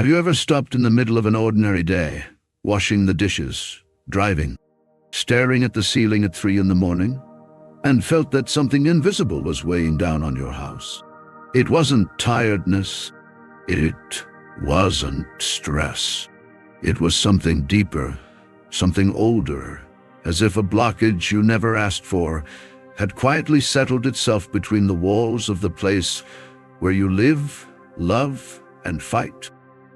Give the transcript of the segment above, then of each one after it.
Have you ever stopped in the middle of an ordinary day, washing the dishes, driving, staring at the ceiling at 3 in the morning, and felt that something invisible was weighing down on your house? It wasn't tiredness. It wasn't stress. It was something deeper, something older, as if a blockage you never asked for had quietly settled itself between the walls of the place where you live, love, and fight.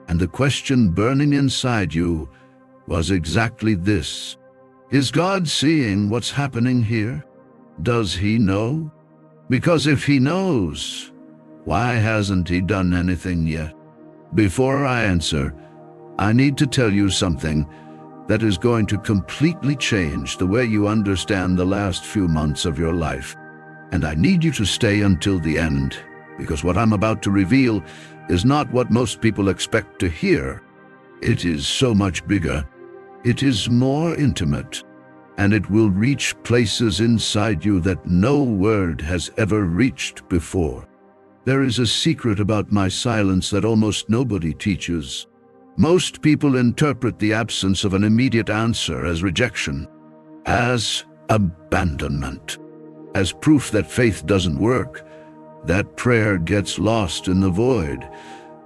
And the question burning inside you was exactly this: is God seeing what's happening here? Does he know? Because if he knows, why hasn't he done anything yet? Before I answer, I need to tell you something that is going to completely change the way you understand the last few months of your life. And I need you to stay until the end, because what I'm about to reveal is not what most people expect to hear. It is so much bigger. It is more intimate, and it will reach places inside you that no word has ever reached before. There is a secret about my silence that almost nobody teaches. Most people interpret the absence of an immediate answer as rejection, as abandonment, as proof that faith doesn't work, that prayer gets lost in the void,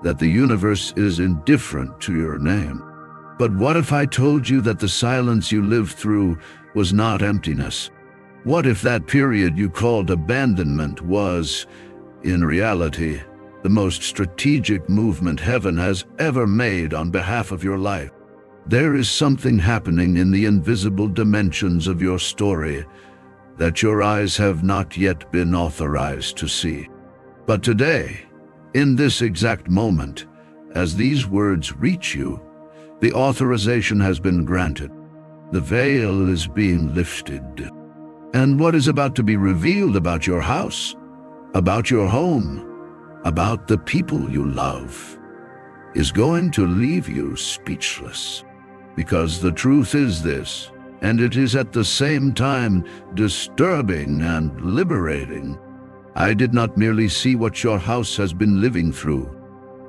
that the universe is indifferent to your name. But what if I told you that the silence you lived through was not emptiness? What if that period you called abandonment was, in reality, the most strategic movement heaven has ever made on behalf of your life? There is something happening in the invisible dimensions of your story that your eyes have not yet been authorized to see. But today, in this exact moment, as these words reach you, the authorization has been granted. The veil is being lifted. And what is about to be revealed about your house, about your home, about the people you love, is going to leave you speechless. Because the truth is this, and it is at the same time disturbing and liberating. I did not merely see what your house has been living through.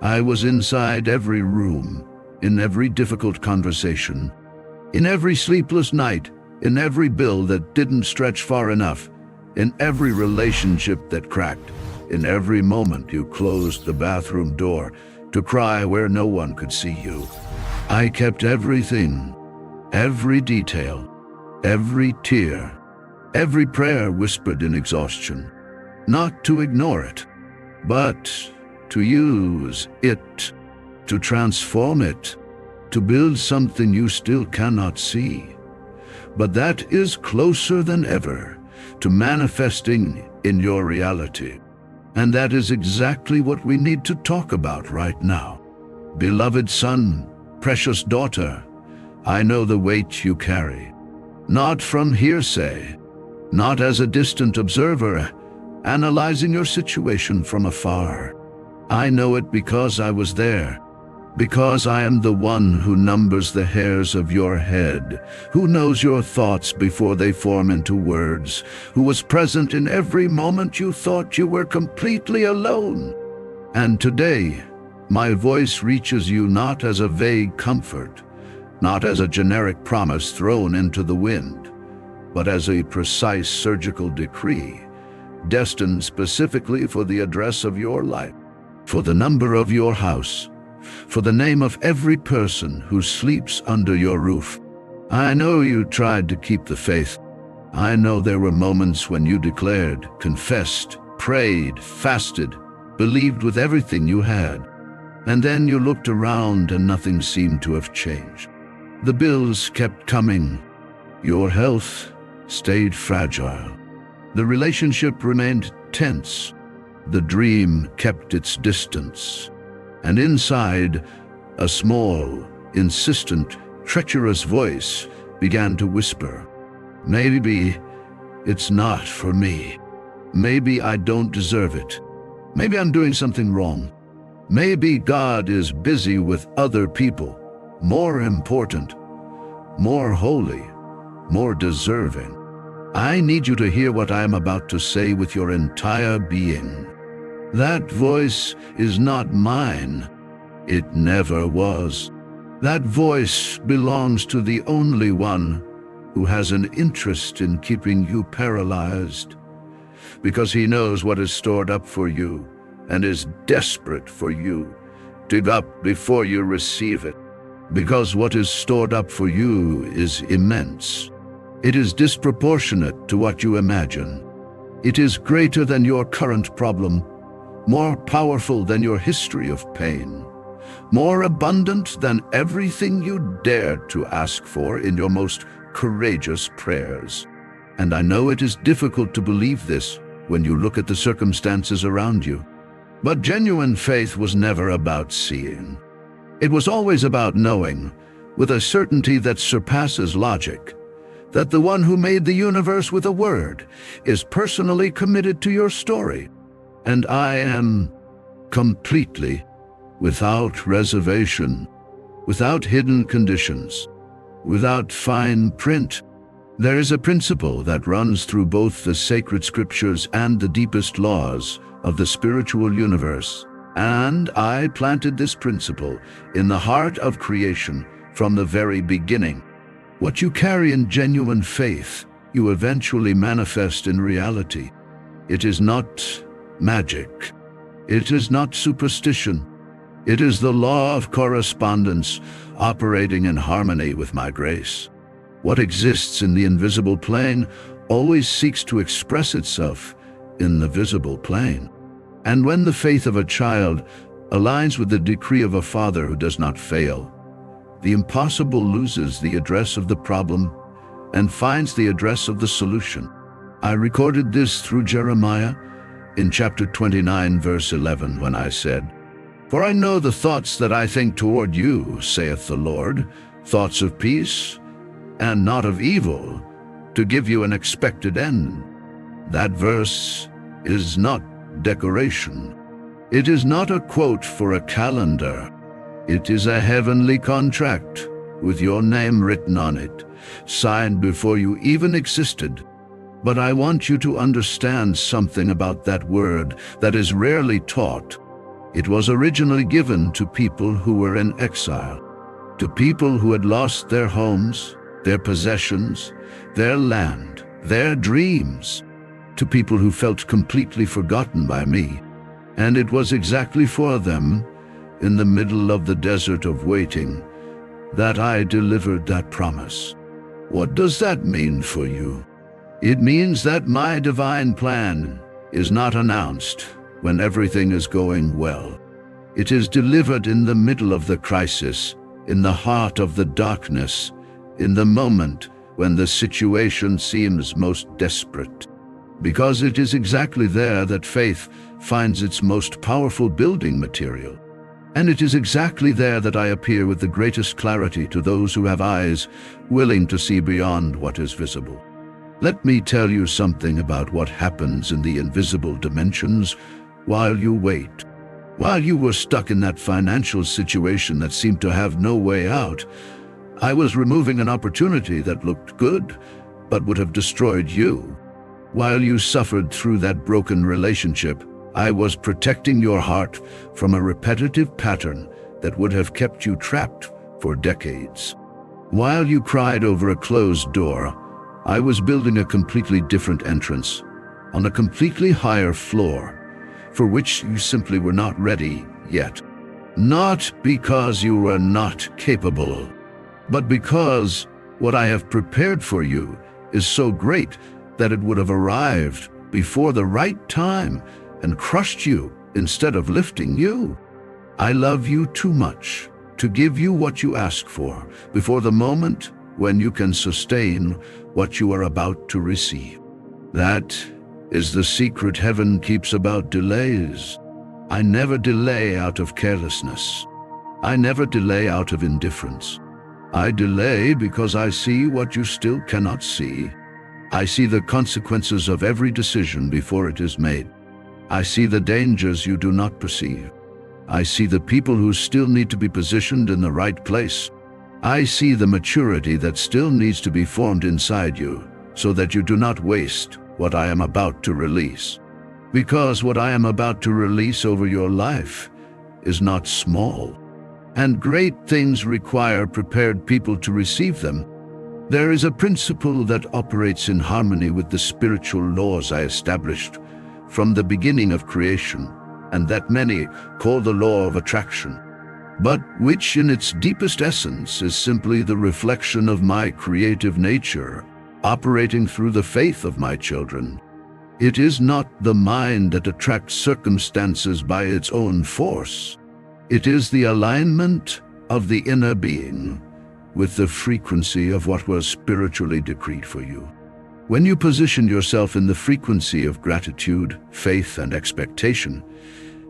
I was inside every room, in every difficult conversation, in every sleepless night, in every bill that didn't stretch far enough, in every relationship that cracked, in every moment you closed the bathroom door to cry where no one could see you. I kept everything, every detail, every tear, every prayer whispered in exhaustion, not to ignore it, but to use it, to transform it, to build something you still cannot see, but that is closer than ever to manifesting in your reality. And that is exactly what we need to talk about right now. Beloved son, precious daughter, I know the weight you carry, not from hearsay, not as a distant observer, analyzing your situation from afar. I know it because I was there, because I am the one who numbers the hairs of your head, who knows your thoughts before they form into words, who was present in every moment you thought you were completely alone. And today, my voice reaches you not as a vague comfort, not as a generic promise thrown into the wind, but as a precise surgical decree, destined specifically for the address of your life, for the number of your house, for the name of every person who sleeps under your roof. I know you tried to keep the faith. I know there were moments when you declared, confessed, prayed, fasted, believed with everything you had. And then you looked around and nothing seemed to have changed. The bills kept coming. Your health stayed fragile. The relationship remained tense. The dream kept its distance. And inside, a small, insistent, treacherous voice began to whisper, maybe it's not for me. Maybe I don't deserve it. Maybe I'm doing something wrong. Maybe God is busy with other people, more important, more holy, more deserving. I need you to hear what I am about to say with your entire being. That voice is not mine. It never was. That voice belongs to the only one who has an interest in keeping you paralyzed, because he knows what is stored up for you and is desperate for you to give up before you receive it. Because what is stored up for you is immense. It is disproportionate to what you imagine. It is greater than your current problem, more powerful than your history of pain, more abundant than everything you dared to ask for in your most courageous prayers. And I know it is difficult to believe this when you look at the circumstances around you. But genuine faith was never about seeing. It was always about knowing, with a certainty that surpasses logic, that the one who made the universe with a word is personally committed to your story. And I am completely, without reservation, without hidden conditions, without fine print. There is a principle that runs through both the sacred scriptures and the deepest laws of the spiritual universe, and I planted this principle in the heart of creation from the very beginning. What you carry in genuine faith, you eventually manifest in reality. It is not magic. It is not superstition. It is the law of correspondence operating in harmony with my grace. What exists in the invisible plane always seeks to express itself in the visible plane. And when the faith of a child aligns with the decree of a father who does not fail, the impossible loses the address of the problem and finds the address of the solution. I recorded this through Jeremiah in chapter 29, verse 11, when I said, "For I know the thoughts that I think toward you, saith the Lord, thoughts of peace and not of evil, to give you an expected end." That verse is not decoration. It is not a quote for a calendar. It is a heavenly contract with your name written on it, signed before you even existed. But I want you to understand something about that word that is rarely taught. It was originally given to people who were in exile, to people who had lost their homes, their possessions, their land, their dreams, to people who felt completely forgotten by me. And it was exactly for them, in the middle of the desert of waiting, that I delivered that promise. What does that mean for you? It means that my divine plan is not announced when everything is going well. It is delivered in the middle of the crisis, in the heart of the darkness, in the moment when the situation seems most desperate. Because it is exactly there that faith finds its most powerful building material. And it is exactly there that I appear with the greatest clarity to those who have eyes willing to see beyond what is visible. Let me tell you something about what happens in the invisible dimensions while you wait. While you were stuck in that financial situation that seemed to have no way out, I was removing an opportunity that looked good, but would have destroyed you. While you suffered through that broken relationship, I was protecting your heart from a repetitive pattern that would have kept you trapped for decades. While you cried over a closed door, I was building a completely different entrance, on a completely higher floor, for which you simply were not ready yet. Not because you were not capable, but because what I have prepared for you is so great that it would have arrived before the right time and crushed you instead of lifting you. I love you too much to give you what you ask for before the moment when you can sustain what you are about to receive. That is the secret heaven keeps about delays. I never delay out of carelessness. I never delay out of indifference. I delay because I see what you still cannot see. I see the consequences of every decision before it is made. I see the dangers you do not perceive. I see the people who still need to be positioned in the right place. I see the maturity that still needs to be formed inside you so that you do not waste what I am about to release. Because what I am about to release over your life is not small. and great things require prepared people to receive them. There is a principle that operates in harmony with the spiritual laws I established from the beginning of creation, and that many call the law of attraction, but which in its deepest essence is simply the reflection of my creative nature operating through the faith of my children. It is not the mind that attracts circumstances by its own force. It is the alignment of the inner being with the frequency of what was spiritually decreed for you. When you position yourself in the frequency of gratitude, faith, and expectation,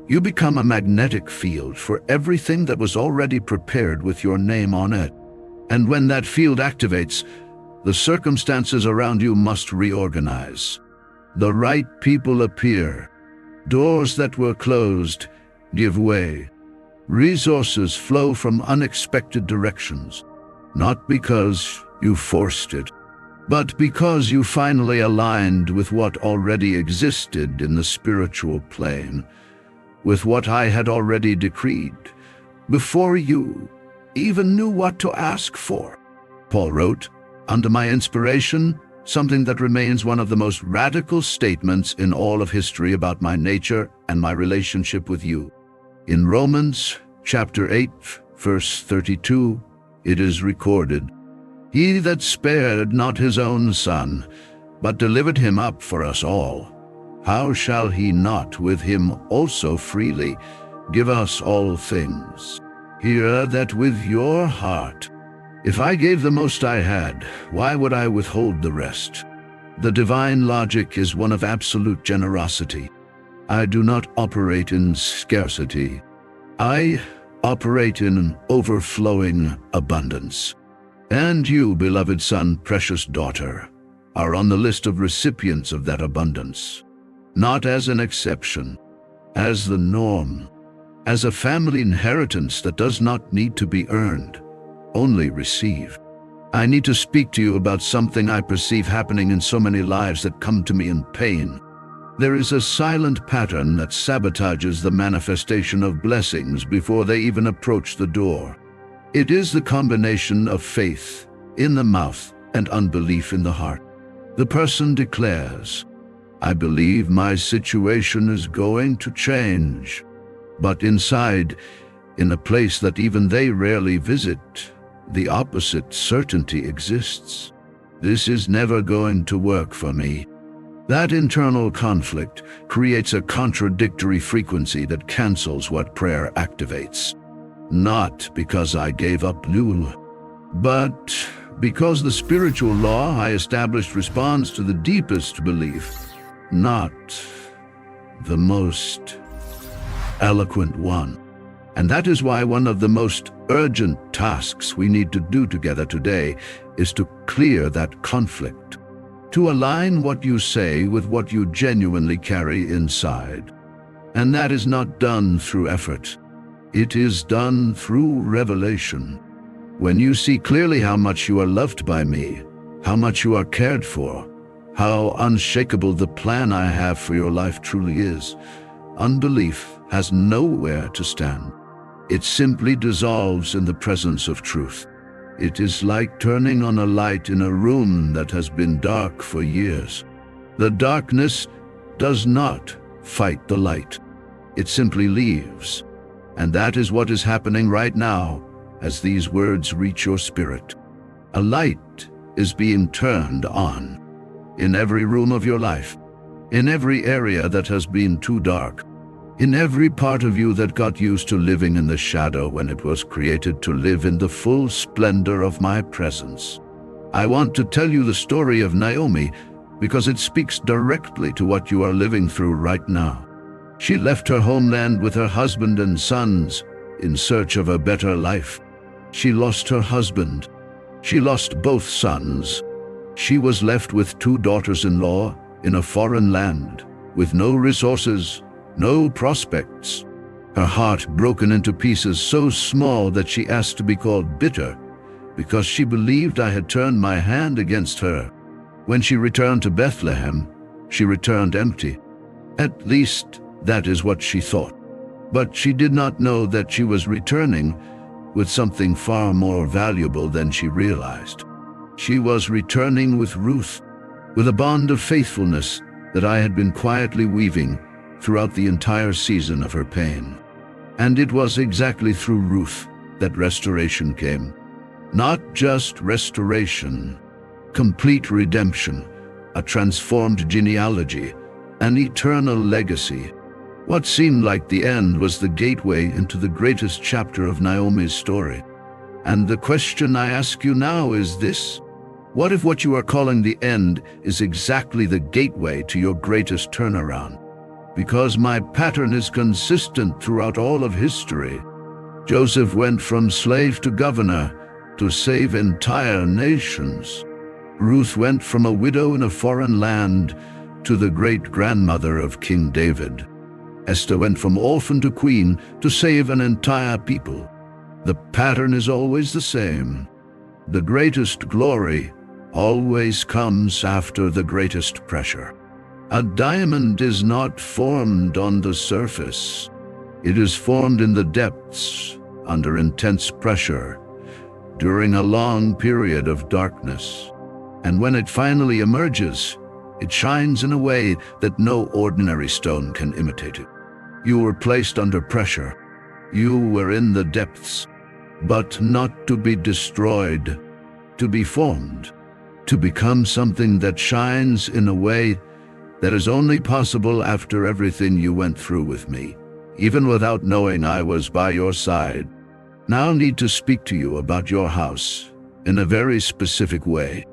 you become a magnetic field for everything that was already prepared with your name on it. And when that field activates, the circumstances around you must reorganize. The right people appear. Doors that were closed give way. Resources flow from unexpected directions, not because you forced it, but because you finally aligned with what already existed in the spiritual plane, with what I had already decreed, before you even knew what to ask for. Paul wrote, under my inspiration, something that remains one of the most radical statements in all of history about my nature and my relationship with you. In Romans chapter 8, verse 32, it is recorded, "He that spared not his own son, but delivered him up for us all, how shall he not with him also freely give us all things?" Hear that with your heart. If I gave the most I had, why would I withhold the rest? The divine logic is one of absolute generosity. I do not operate in scarcity. I operate in an overflowing abundance. And you, beloved son, precious daughter, are on the list of recipients of that abundance, not as an exception, as the norm, as a family inheritance that does not need to be earned, only received. I need to speak to you about something I perceive happening in so many lives that come to me in pain. There is a silent pattern that sabotages the manifestation of blessings before they even approach the door. It is the combination of faith in the mouth and unbelief in the heart. The person declares, "I believe my situation is going to change," but inside, in a place that even they rarely visit, the opposite certainty exists. This is never going to work for me. That internal conflict creates a contradictory frequency that cancels what prayer activates. Not because I gave up Lul, but because the spiritual law I established responds to the deepest belief, not the most eloquent one. And that is why one of the most urgent tasks we need to do together today is to clear that conflict, to align what you say with what you genuinely carry inside. And that is not done through effort. It is done through revelation. When you see clearly how much you are loved by me, how much you are cared for, how unshakable the plan I have for your life truly is, unbelief has nowhere to stand. It simply dissolves in the presence of truth. It is like turning on a light in a room that has been dark for years. The darkness does not fight the light. It simply leaves. And that is what is happening right now as these words reach your spirit. A light is being turned on in every room of your life, in every area that has been too dark, in every part of you that got used to living in the shadow when it was created to live in the full splendor of my presence. I want to tell you the story of Naomi because it speaks directly to what you are living through right now. She left her homeland with her husband and sons in search of a better life. She lost her husband. She lost both sons. She was left with 2 daughters-in-law in a foreign land with no resources, no prospects. Her heart broken into pieces so small that she asked to be called bitter because she believed I had turned my hand against her. When she returned to Bethlehem, she returned empty. At least that is what she thought. But she did not know that she was returning with something far more valuable than she realized. She was returning with Ruth, with a bond of faithfulness that I had been quietly weaving throughout the entire season of her pain. And it was exactly through Ruth that restoration came. Not just restoration, complete redemption, a transformed genealogy, an eternal legacy. What seemed like the end was the gateway into the greatest chapter of Naomi's story. And the question I ask you now is this: what if what you are calling the end is exactly the gateway to your greatest turnaround? Because my pattern is consistent throughout all of history. Joseph went from slave to governor to save entire nations. Ruth went from a widow in a foreign land to the great-grandmother of King David. Esther went from orphan to queen to save an entire people. The pattern is always the same. The greatest glory always comes after the greatest pressure. A diamond is not formed on the surface. It is formed in the depths, under intense pressure, during a long period of darkness. And when it finally emerges, it shines in a way that no ordinary stone can imitate it. You were placed under pressure. You were in the depths, but not to be destroyed, to be formed, to become something that shines in a way that is only possible after everything you went through with me, even without knowing I was by your side. Now I need to speak to you about your house in a very specific way.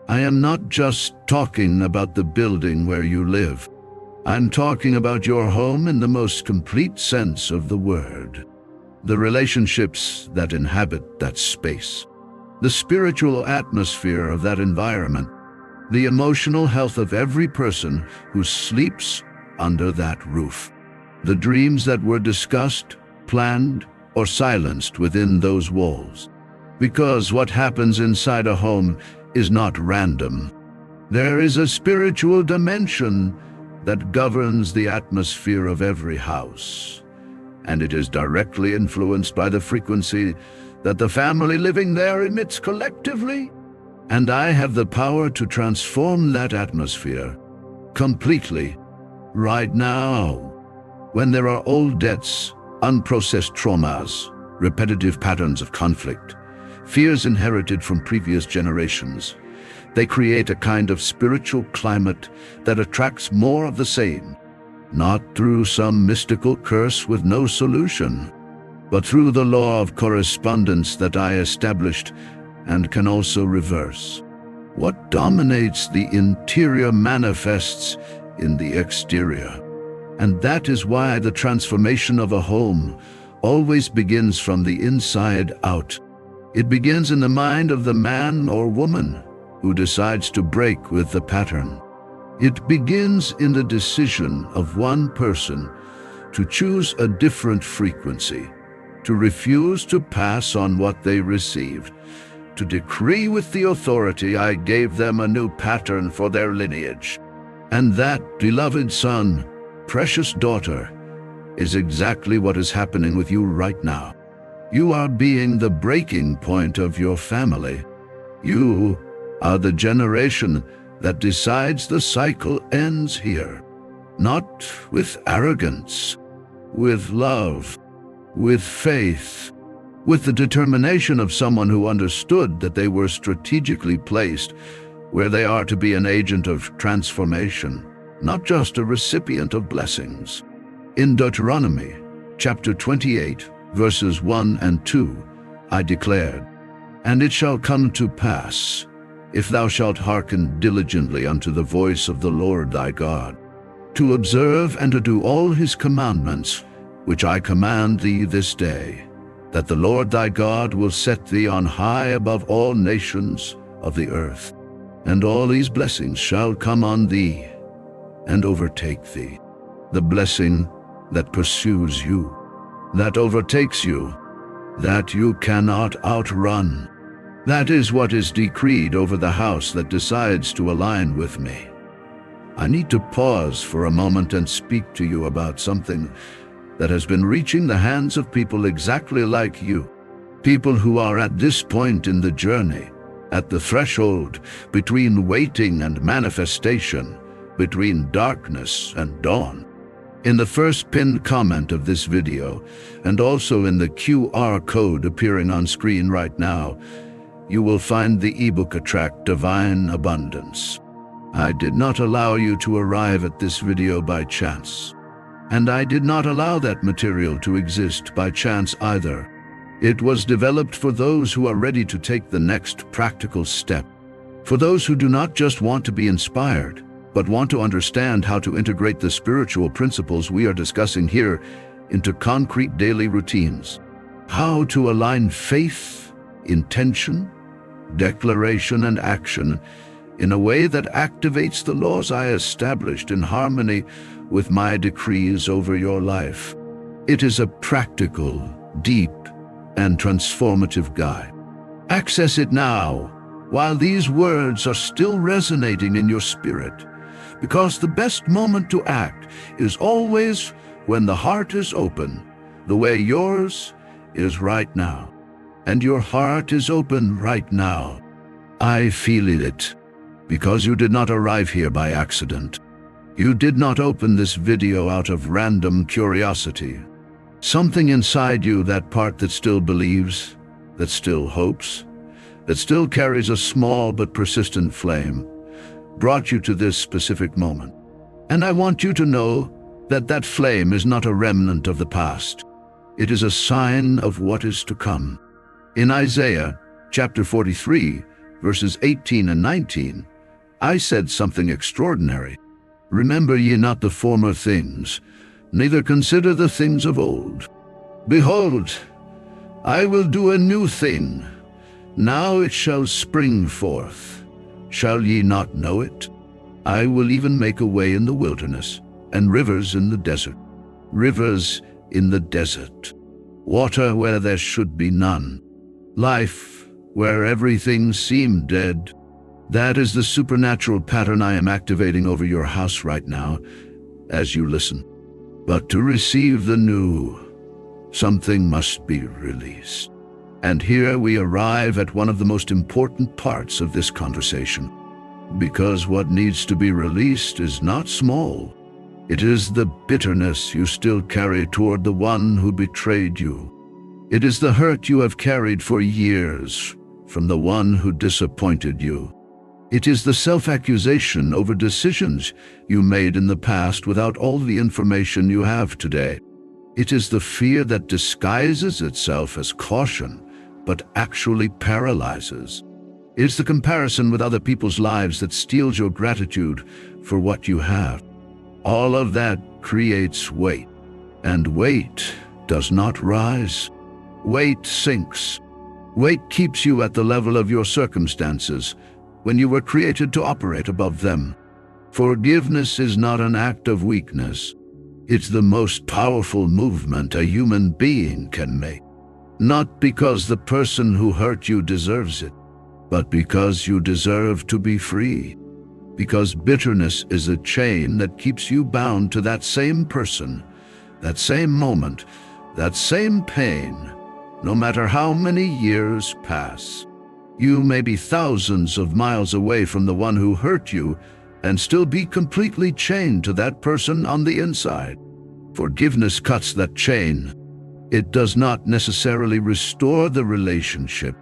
I am not just talking about the building where you live. I'm talking about your home in the most complete sense of the word. The relationships that inhabit that space, the spiritual atmosphere of that environment, the emotional health of every person who sleeps under that roof, the dreams that were discussed, planned, or silenced within those walls. Because what happens inside a home is not random. There is a spiritual dimension that governs the atmosphere of every house, and it is directly influenced by the frequency that the family living there emits collectively. And I have the power to transform that atmosphere completely right now. When there are old debts, unprocessed traumas, repetitive patterns of conflict, fears inherited from previous generations, they create a kind of spiritual climate that attracts more of the same, not through some mystical curse with no solution, but through the law of correspondence that I established and can also reverse. What dominates the interior manifests in the exterior. And that is why the transformation of a home always begins from the inside out. It begins in the mind of the man or woman who decides to break with the pattern. It begins in the decision of one person to choose a different frequency, to refuse to pass on what they received, to decree with the authority I gave them a new pattern for their lineage. And that, beloved son, precious daughter, is exactly what is happening with you right now. You are being the breaking point of your family. You are the generation that decides the cycle ends here. Not with arrogance, with love, with faith, with the determination of someone who understood that they were strategically placed where they are to be an agent of transformation, not just a recipient of blessings. In Deuteronomy, chapter 28, verses 1 and 2, I declared, "And it shall come to pass, if thou shalt hearken diligently unto the voice of the Lord thy God, to observe and to do all his commandments, which I command thee this day, that the Lord thy God will set thee on high above all nations of the earth, and all these blessings shall come on thee and overtake thee." The blessing that pursues you, that overtakes you, that you cannot outrun. That is what is decreed over the house that decides to align with me. I need to pause for a moment and speak to you about something that has been reaching the hands of people exactly like you. People who are at this point in the journey, at the threshold between waiting and manifestation, between darkness and dawn. In the first pinned comment of this video, and also in the QR code appearing on screen right now, you will find the ebook Attract Divine Abundance. I did not allow you to arrive at this video by chance. And I did not allow that material to exist by chance either. It was developed for those who are ready to take the next practical step. For those who do not just want to be inspired, but want to understand how to integrate the spiritual principles we are discussing here into concrete daily routines. How to align faith, intention, declaration, and action in a way that activates the laws I established in harmony with my decrees over your life. It is a practical, deep, and transformative guide. Access it now, while these words are still resonating in your spirit, because the best moment to act is always when the heart is open, the way yours is right now. And your heart is open right now. I feel it, because you did not arrive here by accident. You did not open this video out of random curiosity. Something inside you, that part that still believes, that still hopes, that still carries a small but persistent flame, brought you to this specific moment. And I want you to know that that flame is not a remnant of the past. It is a sign of what is to come. In Isaiah chapter 43, verses 18 and 19, I said something extraordinary. Remember ye not the former things, neither consider the things of old. Behold, I will do a new thing. Now it shall spring forth. Shall ye not know it? I will even make a way in the wilderness, and rivers in the desert. Rivers in the desert. Water where there should be none. Life where everything seemed dead. That is the supernatural pattern I am activating over your house right now as you listen. But to receive the new, something must be released. And here we arrive at one of the most important parts of this conversation. Because what needs to be released is not small. It is the bitterness you still carry toward the one who betrayed you. It is the hurt you have carried for years from the one who disappointed you. It is the self-accusation over decisions you made in the past without all the information you have today. It is the fear that disguises itself as caution, but actually paralyzes. It's the comparison with other people's lives that steals your gratitude for what you have. All of that creates weight, and weight does not rise. Weight sinks. Weight keeps you at the level of your circumstances, when you were created to operate above them. Forgiveness is not an act of weakness. It's the most powerful movement a human being can make. Not because the person who hurt you deserves it, but because you deserve to be free. Because bitterness is a chain that keeps you bound to that same person, that same moment, that same pain, no matter how many years pass. You may be thousands of miles away from the one who hurt you and still be completely chained to that person on the inside. Forgiveness cuts that chain. It does not necessarily restore the relationship.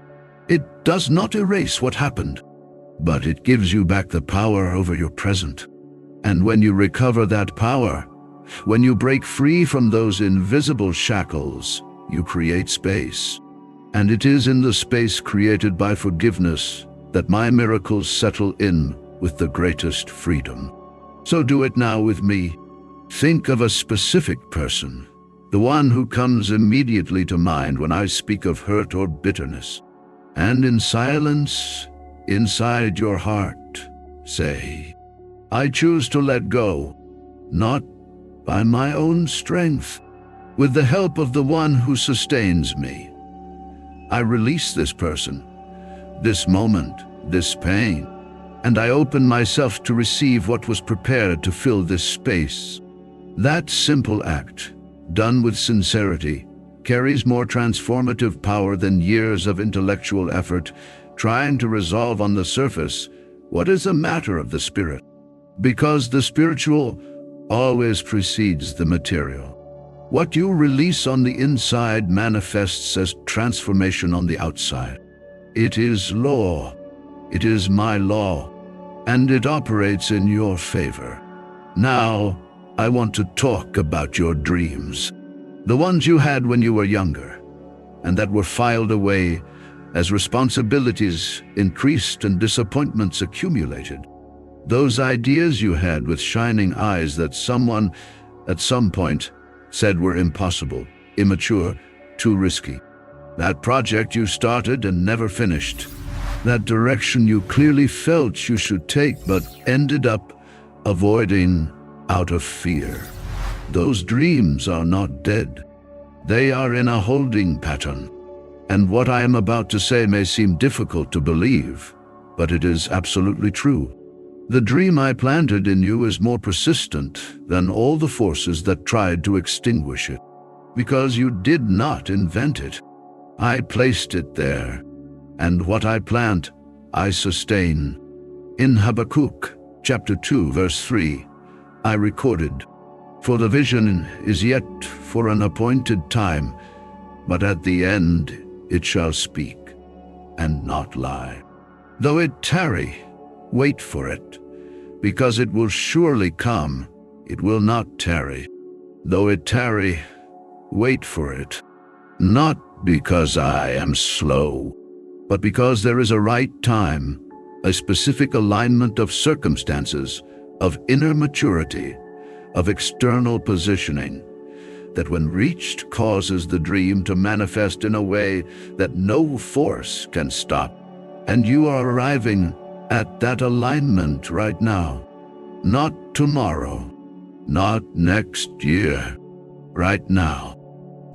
It does not erase what happened, but it gives you back the power over your present. And when you recover that power, when you break free from those invisible shackles, you create space. And it is in the space created by forgiveness that my miracles settle in with the greatest freedom. So do it now with me. Think of a specific person, the one who comes immediately to mind when I speak of hurt or bitterness. And in silence, inside your heart, say, I choose to let go, not by my own strength, with the help of the one who sustains me. I release this person, this moment, this pain, and I open myself to receive what was prepared to fill this space. That simple act, done with sincerity, carries more transformative power than years of intellectual effort trying to resolve on the surface what is a matter of the spirit. Because the spiritual always precedes the material. What you release on the inside manifests as transformation on the outside. It is law. It is my law, and it operates in your favor. Now, I want to talk about your dreams. The ones you had when you were younger, and that were filed away as responsibilities increased and disappointments accumulated. Those ideas you had with shining eyes that someone, at some point, said were impossible, immature, too risky. That project you started and never finished. That direction you clearly felt you should take but ended up avoiding out of fear. Those dreams are not dead. They are in a holding pattern. And what I am about to say may seem difficult to believe, but it is absolutely true. The dream I planted in you is more persistent than all the forces that tried to extinguish it. Because you did not invent it. I placed it there, and what I plant, I sustain. In Habakkuk, chapter 2, verse 3, I recorded, "For the vision is yet for an appointed time, but at the end it shall speak, and not lie. Though it tarry, wait for it, because it will surely come, it will not tarry. Though it tarry, wait for it, not because I am slow, but because there is a right time, a specific alignment of circumstances, of inner maturity, of external positioning, that when reached causes the dream to manifest in a way that no force can stop. And you are arriving at that alignment right now. Not tomorrow, not next year, right now.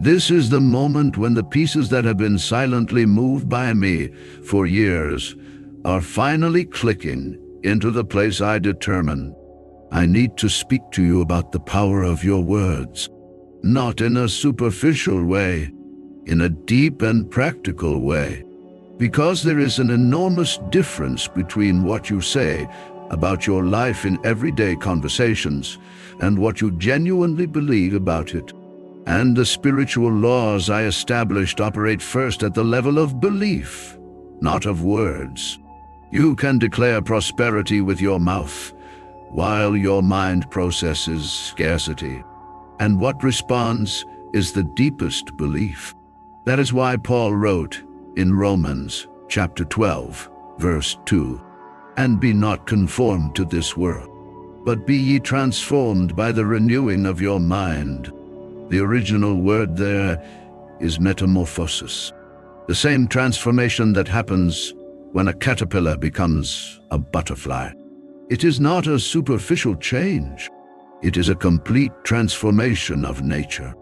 This is the moment when the pieces that have been silently moved by me for years are finally clicking into the place I determined. I need to speak to you about the power of your words, not in a superficial way, in a deep and practical way. Because there is an enormous difference between what you say about your life in everyday conversations and what you genuinely believe about it. And the spiritual laws I established operate first at the level of belief, not of words. You can declare prosperity with your mouth, while your mind processes scarcity. And what responds is the deepest belief. That is why Paul wrote in Romans chapter 12, verse 2, "And be not conformed to this world, but be ye transformed by the renewing of your mind." The original word there is metamorphosis, the same transformation that happens when a caterpillar becomes a butterfly. It is not a superficial change. It is a complete transformation of nature.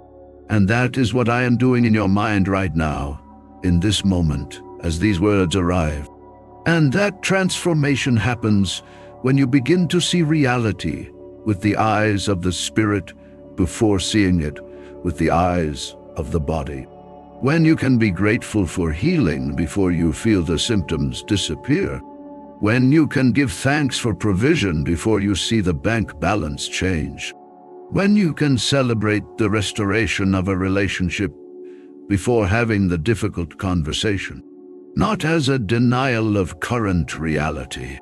And that is what I am doing in your mind right now, in this moment, as these words arrive. And that transformation happens when you begin to see reality with the eyes of the spirit before seeing it with the eyes of the body. When you can be grateful for healing before you feel the symptoms disappear. When you can give thanks for provision before you see the bank balance change. When you can celebrate the restoration of a relationship before having the difficult conversation. Not as a denial of current reality,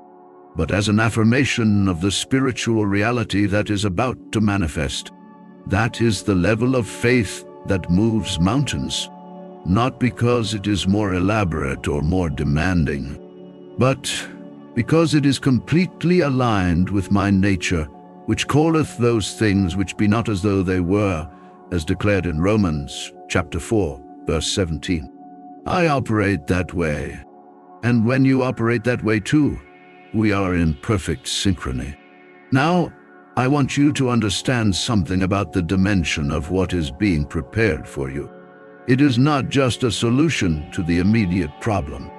but as an affirmation of the spiritual reality that is about to manifest. That is the level of faith that moves mountains, not because it is more elaborate or more demanding, but because it is completely aligned with my nature, which calleth those things which be not as though they were, as declared in Romans chapter 4, verse 17. I operate that way, and when you operate that way too, we are in perfect synchrony. Now, I want you to understand something about the dimension of what is being prepared for you. It is not just a solution to the immediate problem.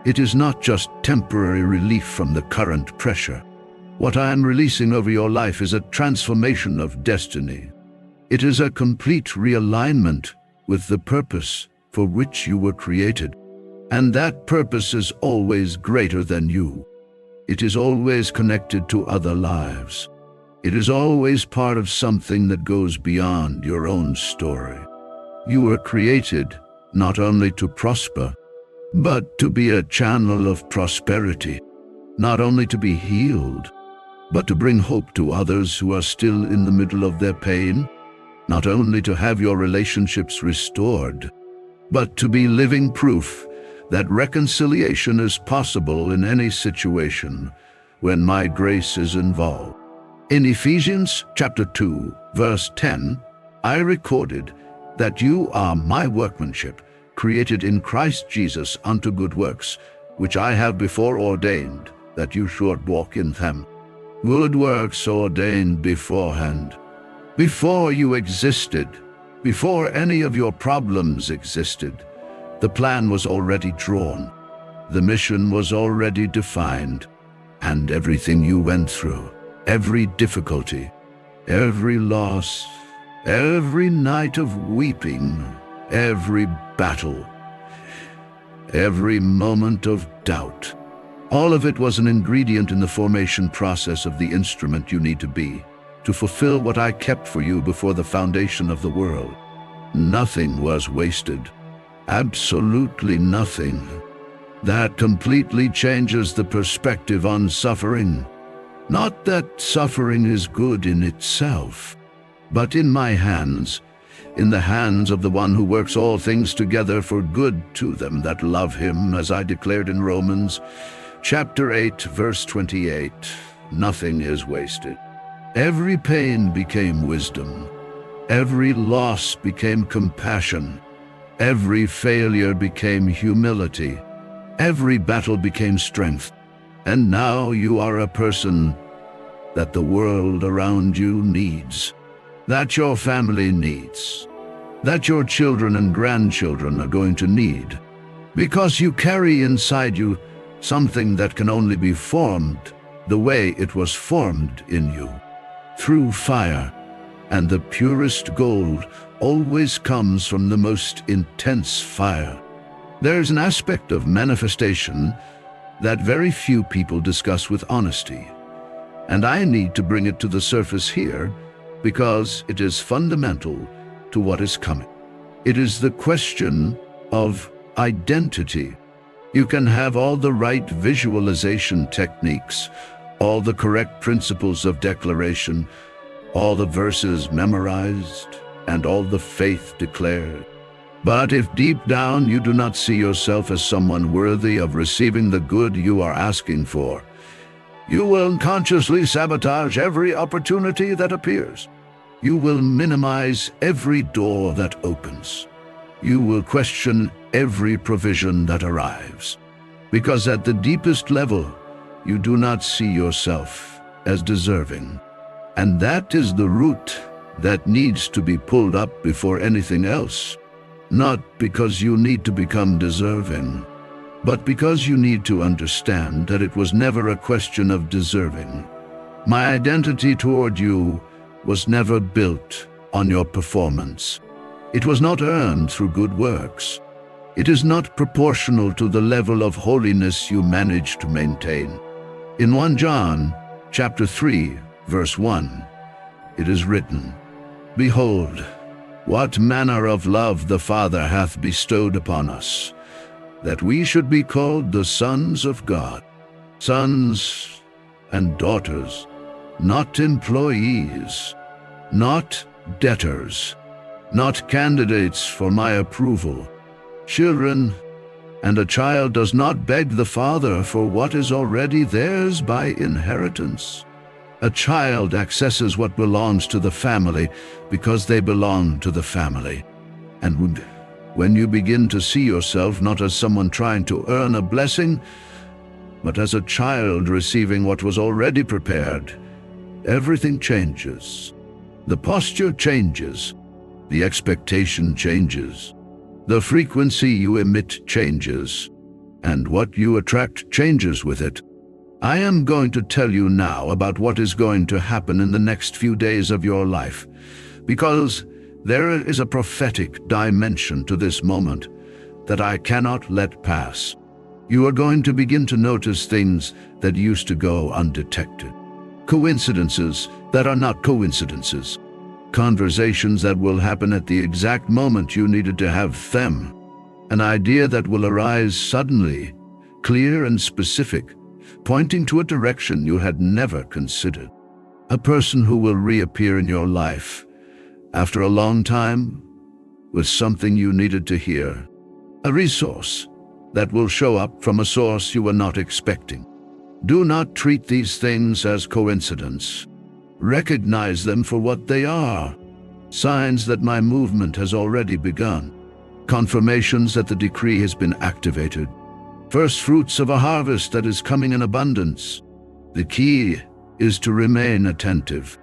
It is not just temporary relief from the current pressure. What I am releasing over your life is a transformation of destiny. It is a complete realignment with the purpose for which you were created. And that purpose is always greater than you. It is always connected to other lives. It is always part of something that goes beyond your own story. You were created not only to prosper, but to be a channel of prosperity. Not only to be healed, but to bring hope to others who are still in the middle of their pain. Not only to have your relationships restored, but to be living proof that reconciliation is possible in any situation when my grace is involved. In Ephesians chapter 2, verse 10, I recorded that you are my workmanship, created in Christ Jesus unto good works, which I have before ordained, that you should walk in them. Good works ordained beforehand. Before you existed, before any of your problems existed, the plan was already drawn. The mission was already defined. And everything you went through, every difficulty, every loss, every night of weeping, every battle, every moment of doubt, all of it was an ingredient in the formation process of the instrument you need to be, to fulfill what I kept for you before the foundation of the world. Nothing was wasted. Absolutely nothing. That completely changes the perspective on suffering. Not that suffering is good in itself, but in my hands, in the hands of the one who works all things together for good to them that love him, as I declared in Romans chapter 8, verse 28. Nothing is wasted. Every pain became wisdom. Every loss became compassion. Every failure became humility. Every battle became strength. And now you are a person that the world around you needs, that your family needs, that your children and grandchildren are going to need, because you carry inside you something that can only be formed the way it was formed in you, through fire. And the purest gold always comes from the most intense fire. There's an aspect of manifestation that very few people discuss with honesty, and I need to bring it to the surface here because it is fundamental to what is coming. It is the question of identity. You can have all the right visualization techniques, all the correct principles of declaration, all the verses memorized, and all the faith declared. But if deep down you do not see yourself as someone worthy of receiving the good you are asking for, you will unconsciously sabotage every opportunity that appears. You will minimize every door that opens. You will question every provision that arrives. Because at the deepest level, you do not see yourself as deserving. And that is the root that needs to be pulled up before anything else. Not because you need to become deserving, but because you need to understand that it was never a question of deserving. My identity toward you was never built on your performance. It was not earned through good works. It is not proportional to the level of holiness you manage to maintain. In 1 John chapter 3, verse 1, it is written, "Behold, what manner of love the Father hath bestowed upon us, that we should be called the sons of God." Sons and daughters, not employees, not debtors, not candidates for my approval. Children, and a child does not beg the father for what is already theirs by inheritance. A child accesses what belongs to the family because they belong to the family. And when you begin to see yourself not as someone trying to earn a blessing, but as a child receiving what was already prepared, everything changes. The posture changes. The expectation changes. The frequency you emit changes. And what you attract changes with it. I am going to tell you now about what is going to happen in the next few days of your life, because There is a prophetic dimension to this moment that I cannot let pass. You are going to begin to notice things that used to go undetected. Coincidences that are not coincidences. Conversations that will happen at the exact moment you needed to have them. An idea that will arise suddenly, clear and specific, pointing to a direction you had never considered. A person who will reappear in your life after a long time with something you needed to hear. A resource that will show up from a source you were not expecting. Do not treat these things as coincidence. Recognize them for what they are. Signs that my movement has already begun. Confirmations that the decree has been activated. First fruits of a harvest that is coming in abundance. The key is to remain attentive,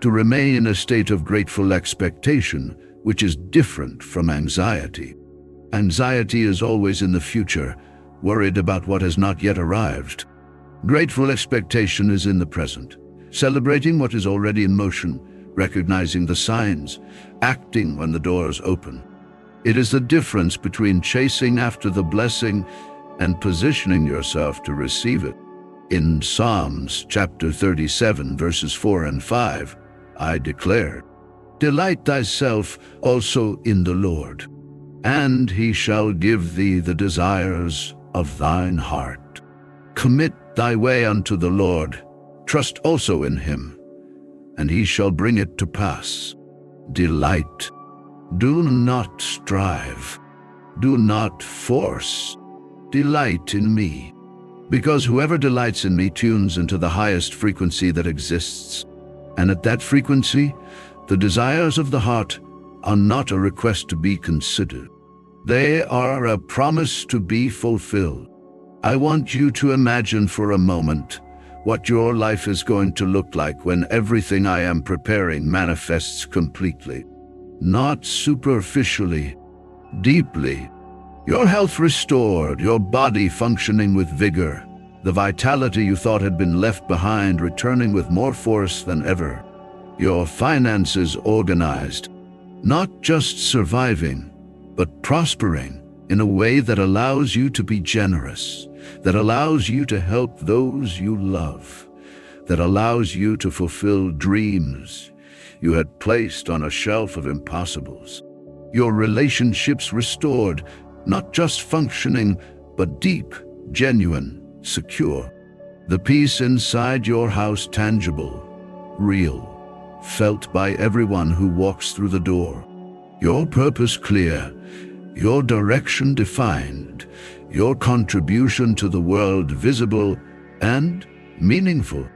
to remain in a state of grateful expectation, which is different from anxiety. Anxiety is always in the future, worried about what has not yet arrived. Grateful expectation is in the present, celebrating what is already in motion, recognizing the signs, acting when the doors open. It is the difference between chasing after the blessing and positioning yourself to receive it. In Psalms chapter 37, verses 4 and 5, I declare, "Delight thyself also in the Lord, and he shall give thee the desires of thine heart. Commit thy way unto the Lord, trust also in him, and he shall bring it to pass." Delight. Do not strive. Do not force. Delight in me. Because whoever delights in me tunes into the highest frequency that exists. And at that frequency, the desires of the heart are not a request to be considered. They are a promise to be fulfilled. I want you to imagine for a moment what your life is going to look like when everything I am preparing manifests completely. Not superficially, deeply. Your health restored, your body functioning with vigor, the vitality you thought had been left behind returning with more force than ever. Your finances organized, not just surviving, but prospering in a way that allows you to be generous, that allows you to help those you love, that allows you to fulfill dreams you had placed on a shelf of impossibles. Your relationships restored, not just functioning, but deep, genuine, secure. The peace inside your house tangible, real, felt by everyone who walks through the door. Your purpose clear, your direction defined, your contribution to the world visible and meaningful.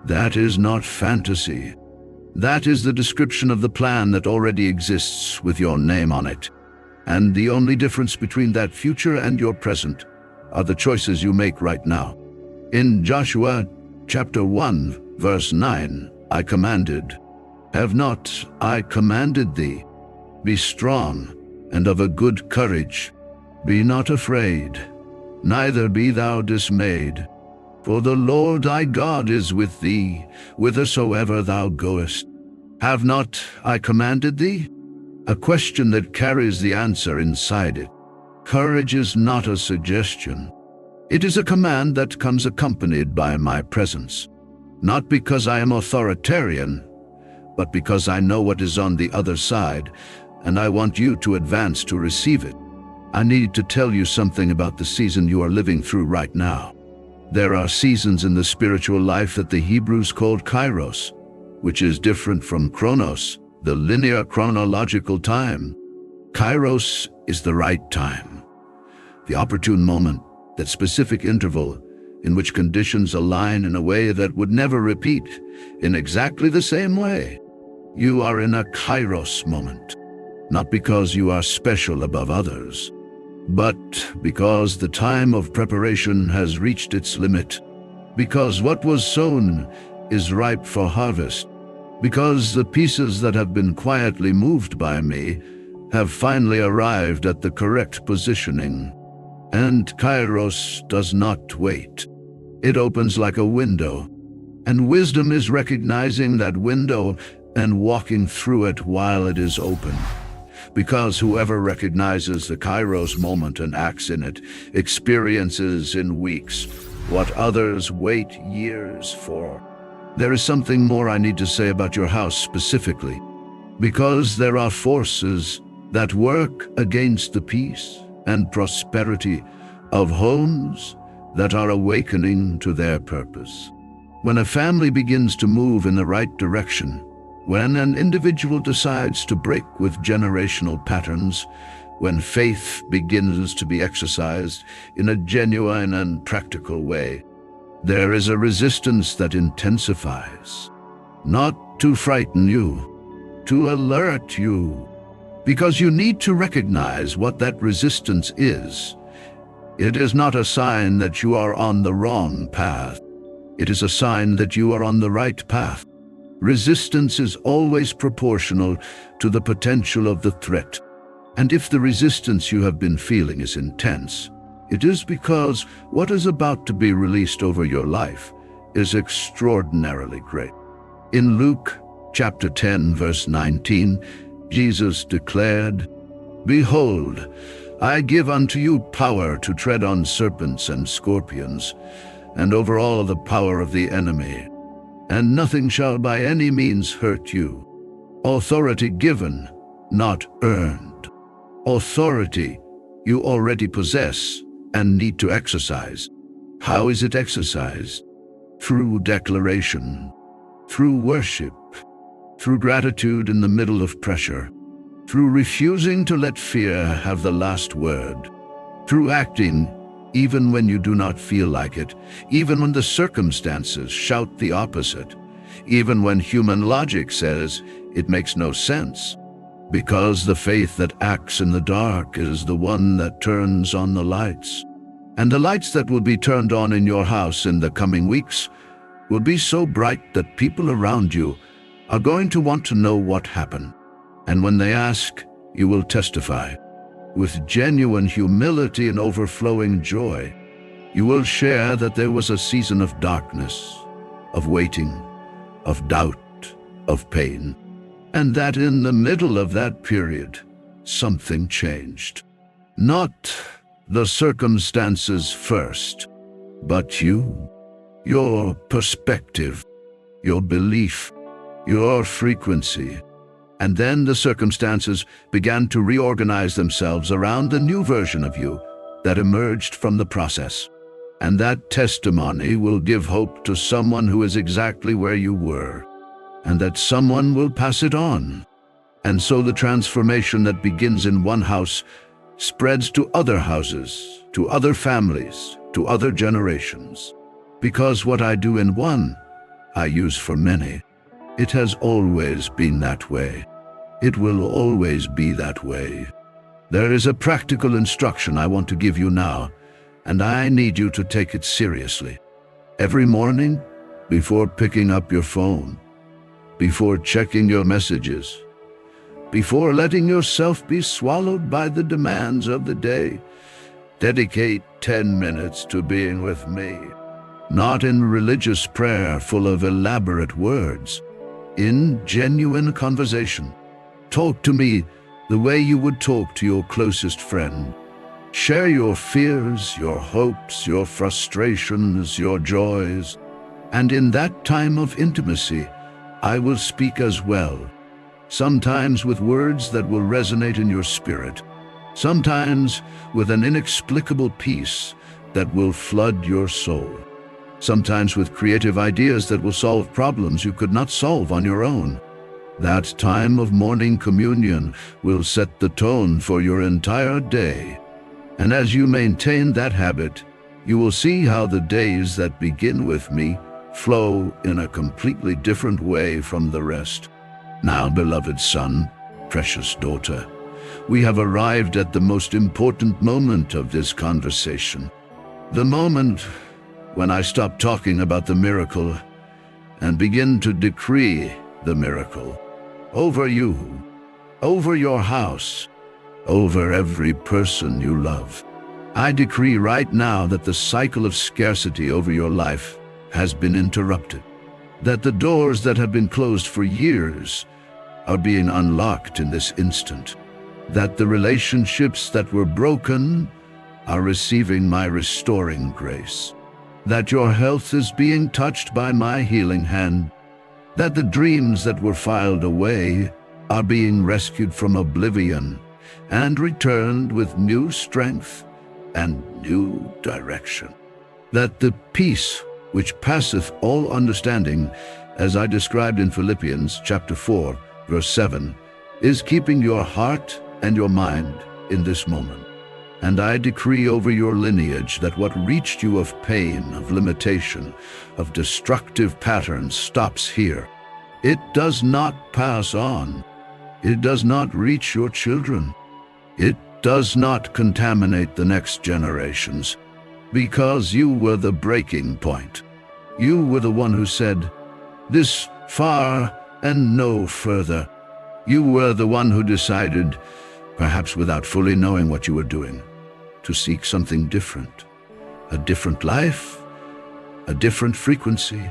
That is not fantasy. That is the description of the plan that already exists with your name on it. And the only difference between that future and your present are the choices you make right now. In Joshua chapter 1, verse 9, I commanded, "Have not I commanded thee? Be strong and of a good courage. Be not afraid, neither be thou dismayed. For the Lord thy God is with thee, whithersoever thou goest." Have not I commanded thee? A question that carries the answer inside it. Courage is not a suggestion. It is a command that comes accompanied by my presence. Not because I am authoritarian, but because I know what is on the other side, and I want you to advance to receive it. I need to tell you something about the season you are living through right now. There are seasons in the spiritual life that the Hebrews called Kairos, which is different from Chronos, the linear chronological time. Kairos is the right time, the opportune moment, that specific interval in which conditions align in a way that would never repeat in exactly the same way. You are in a Kairos moment, not because you are special above others, but because the time of preparation has reached its limit, because what was sown is ripe for harvest, because the pieces that have been quietly moved by me have finally arrived at the correct positioning. And Kairos does not wait. It opens like a window, and wisdom is recognizing that window and walking through it while it is open. Because whoever recognizes the Kairos moment and acts in it experiences in weeks what others wait years for. There is something more I need to say about your house specifically, because there are forces that work against the peace and prosperity of homes that are awakening to their purpose. When a family begins to move in the right direction, when an individual decides to break with generational patterns, when faith begins to be exercised in a genuine and practical way, there is a resistance that intensifies, not to frighten you, to alert you, because you need to recognize what that resistance is. It is not a sign that you are on the wrong path. It is a sign that you are on the right path. Resistance is always proportional to the potential of the threat. And if the resistance you have been feeling is intense, it is because what is about to be released over your life is extraordinarily great. In Luke chapter 10, verse 19, Jesus declared, "Behold, I give unto you power to tread on serpents and scorpions, and over all the power of the enemy, and nothing shall by any means hurt you." Authority given, not earned. Authority you already possess and need to exercise. How is it exercised? Through declaration, through worship, through gratitude in the middle of pressure, through refusing to let fear have the last word, through acting even when you do not feel like it, even when the circumstances shout the opposite, even when human logic says it makes no sense, because the faith that acts in the dark is the one that turns on the lights. And the lights that will be turned on in your house in the coming weeks will be so bright that people around you are going to want to know what happened. And when they ask, you will testify. With genuine humility and overflowing joy, you will share that there was a season of darkness, of waiting, of doubt, of pain, and that in the middle of that period, something changed. Not the circumstances first, but you, your perspective, your belief, your frequency. And then the circumstances began to reorganize themselves around the new version of you that emerged from the process. And that testimony will give hope to someone who is exactly where you were, and that someone will pass it on. And so the transformation that begins in one house spreads to other houses, to other families, to other generations. Because what I do in one, I use for many. It has always been that way. It will always be that way. There is a practical instruction I want to give you now, and I need you to take it seriously. Every morning, before picking up your phone, before checking your messages, before letting yourself be swallowed by the demands of the day, dedicate 10 minutes to being with me. Not in religious prayer full of elaborate words, in genuine conversation. Talk to me the way you would talk to your closest friend. Share your fears, your hopes, your frustrations, your joys. And in that time of intimacy, I will speak as well. Sometimes with words that will resonate in your spirit. Sometimes with an inexplicable peace that will flood your soul. Sometimes with creative ideas that will solve problems you could not solve on your own. That time of morning communion will set the tone for your entire day. And as you maintain that habit, you will see how the days that begin with me flow in a completely different way from the rest. Now, beloved son, precious daughter, we have arrived at the most important moment of this conversation. The moment when I stop talking about the miracle and begin to decree the miracle over you, over your house, over every person you love. I decree right now that the cycle of scarcity over your life has been interrupted. that the doors that have been closed for years are being unlocked in this instant, that the relationships that were broken are receiving my restoring grace, that your health is being touched by my healing hand, that the dreams that were filed away are being rescued from oblivion and returned with new strength and new direction, that the peace which passeth all understanding, as I described in Philippians chapter 4, verse 7, is keeping your heart and your mind in this moment. And I decree over your lineage that what reached you of pain, of limitation, of destructive patterns stops here. It does not pass on. It does not reach your children. It does not contaminate the next generations, because you were the breaking point. You were the one who said, "This far and no further." You were the one who decided, perhaps without fully knowing what you were doing, to seek something different, a different life, a different frequency.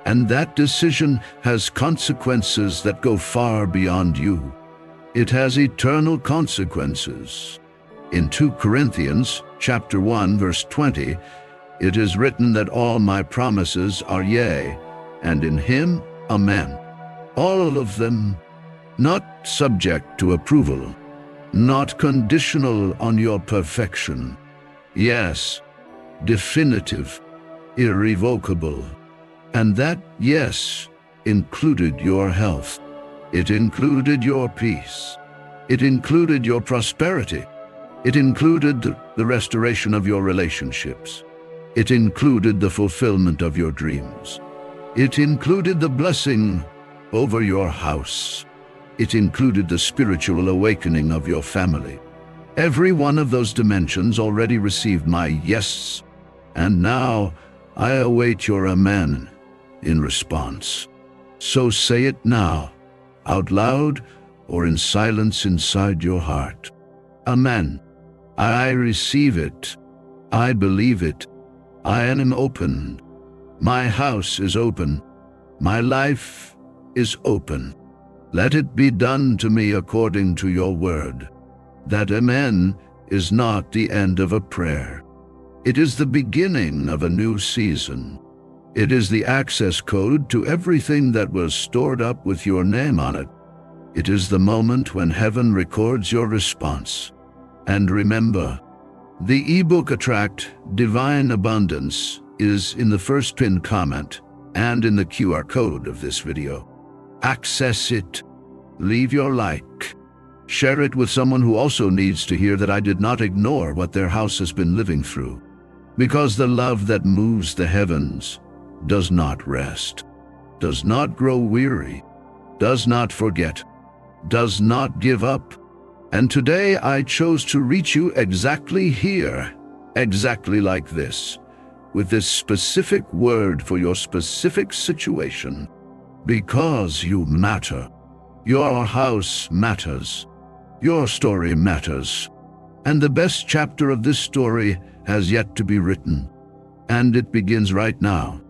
And that decision has consequences that go far beyond you. It has eternal consequences. In 2 Corinthians chapter 1, verse 20, it is written that all my promises are yea, and in him amen. All of them, not subject to approval, not conditional on your perfection. Yes, definitive, irrevocable. And that yes included your health. It included your peace. It included your prosperity. It included the restoration of your relationships. It included the fulfillment of your dreams. It included the blessing over your house. It included the spiritual awakening of your family. Every one of those dimensions already received my yes, and now I await your amen in response. So say it now, out loud or in silence inside your heart. Amen. I receive it. I believe it. I am open. My house is open. My life is open. Let it be done to me according to your word. That amen is not the end of a prayer. It is the beginning of a new season. It is the access code to everything that was stored up with your name on it. It is the moment when heaven records your response. And remember, the ebook Attract Divine Abundance is in the first pinned comment and in the QR code of this video. Access it. Leave your like. Share it with someone who also needs to hear that I did not ignore what their house has been living through. Because the love that moves the heavens does not rest, does not grow weary, does not forget, does not give up. And today I chose to reach you exactly here, exactly like this, with this specific word for your specific situation. Because you matter. Your house matters. Your story matters. And the best chapter of this story has yet to be written. And it begins right now.